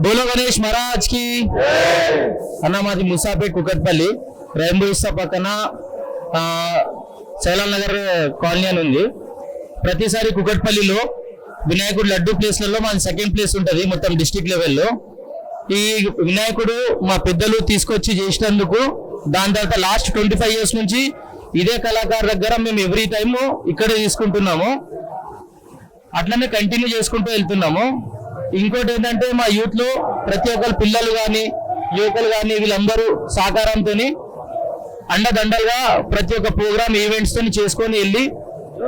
బోలో గణేష్ మహారాజ్ కి అన్న. మాది ముసాపేట్ కుకట్పల్లి రెయిన్బో ఇస్తా పక్కన శైలాల్ నగర్ కాలనీ అని ఉంది. ప్రతిసారి కుకట్పల్లిలో వినాయకుడు లడ్డు ప్లేస్లలో మాది సెకండ్ ప్లేస్ ఉంటుంది మొత్తం డిస్ట్రిక్ట్ లెవెల్లో. ఈ వినాయకుడు మా పెద్దలు తీసుకొచ్చి చేసినందుకు దాని తర్వాత లాస్ట్ 25 years నుంచి ఇదే కళాకారు దగ్గర మేము ఎవ్రీ టైము ఇక్కడే తీసుకుంటున్నాము. అట్లనే కంటిన్యూ చేసుకుంటూ వెళ్తున్నాము. ఇంకోటి ఏంటంటే మా యూత్ లో ప్రతి ఒక్కరు పిల్లలు కానీ యువకులు కానీ వీళ్ళందరూ సహకారంతో అండదండలుగా ప్రతి ఒక్క ప్రోగ్రామ్ ఈవెంట్స్ తో చేసుకొని వెళ్ళి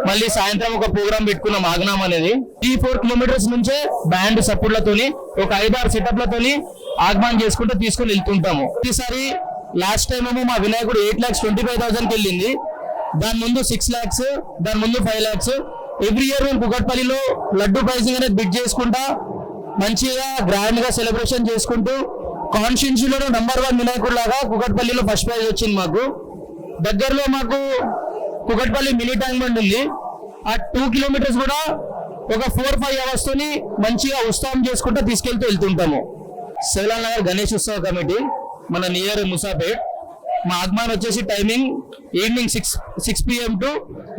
మళ్ళీ సాయంత్రం ఒక ప్రోగ్రామ్ పెట్టుకున్నాం ఆగ్నాం అనేది. 3-4 kilometers నుంచే బ్యాండ్ సపోర్ట్లతోని ఒక 5-6 సెటప్లతోని ఆగమనం చేసుకుంటూ తీసుకొని వెళ్తుంటాము. ఈసారి లాస్ట్ టైం ఏమో మా వినాయకుడు 8,25,000కి వెళ్ళింది. దాని ముందు 6 lakhs, దాని ముందు 5 lakhs. ఎవ్రీ ఇయర్ మేము కుకట్పల్లిలో లడ్డు ప్రైజింగ్ అనేది బిడ్ చేసుకుంటా మంచిగా గ్రాండ్ గా సెలబ్రేషన్ చేసుకుంటూ కాన్స్టిట్యూన్సీలో నంబర్ 1 వినాయకుడు లాగా కుకట్పల్లిలో ఫస్ట్ ప్రైజ్ వచ్చింది మాకు. దగ్గరలో మాకు కుకట్పల్లి మినీ ట్యాంక్ బండ్ ఉంది. ఆ 2 kilometers కూడా ఒక 4-5 hours తోని మంచిగా ఉత్సవం చేసుకుంటూ తీసుకెళ్తూ వెళ్తుంటాము. శైలాల్ నగర్ గణేష్ ఉత్సవ కమిటీ మన నియర్ ముసాపేట్. మా ఆగమనం వచ్చేసి timing evening 6 PM to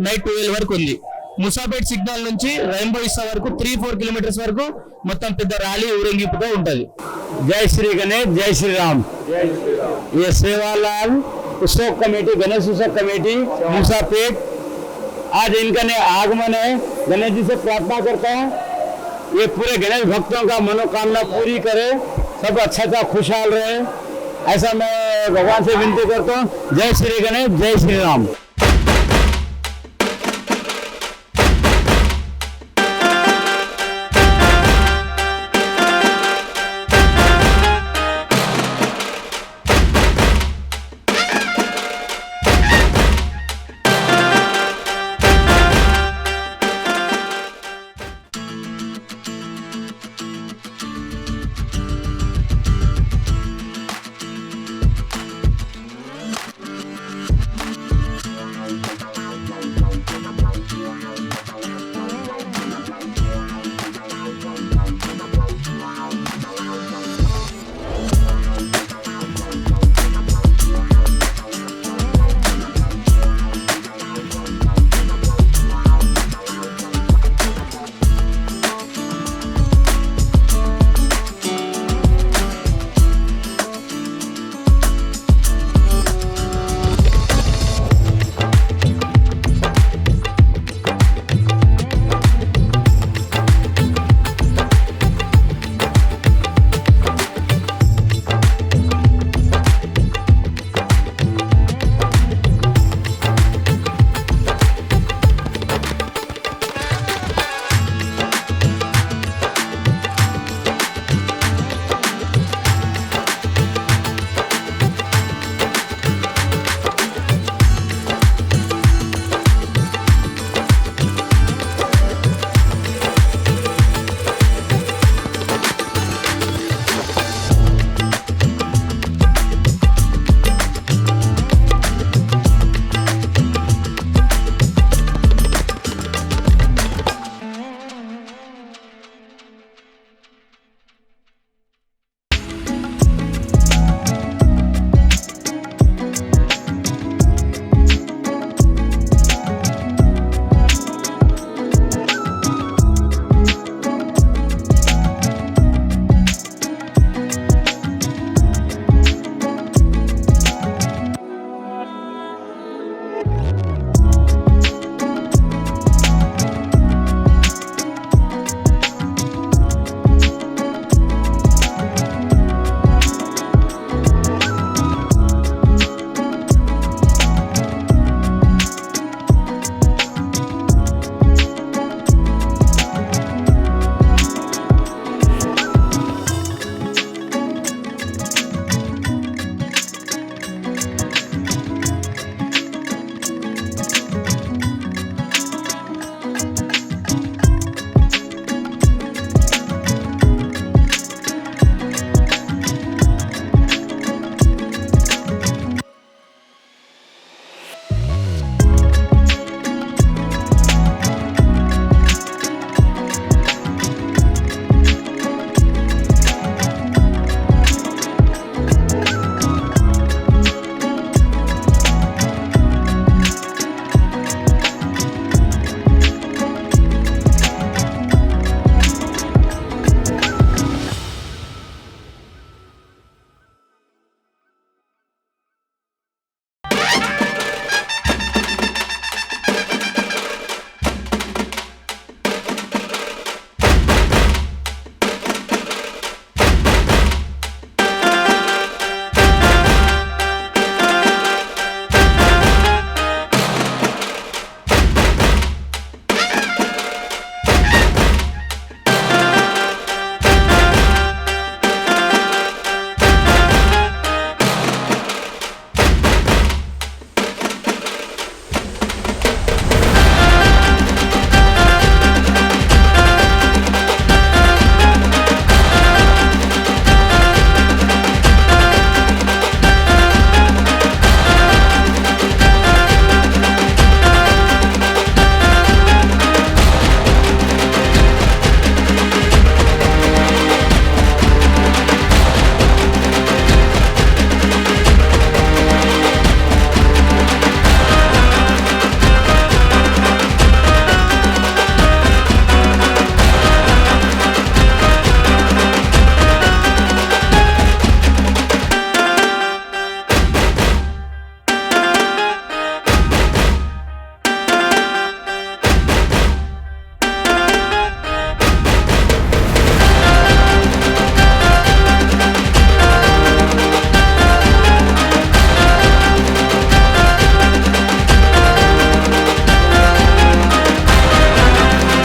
night 12 వరకు ఉంది. ముసాపేట్ సిగ్నల్ నుంచి రెయిన్బో ఇస్తా వరకు 3-4 kilometers వరకు మొత్తం పెద్ద ర్యాలీ ఊరేగింపుతో ఉంటది. जय श्री गणेश, जय श्री राम। ये सेवालाल उत्सव कमेटी, गणेश उत्सव कमेटी मुसापेट, आज इनका आगमन है। गणेश जी से प्रार्थना करता हूँ ये पूरे गणेश भक्तों का मनोकामना पूरी करे, सब अच्छा खुशहाल रहे, ऐसा मैं भगवान से विनती करता हूँ। जय श्री गणेश, जय श्री राम।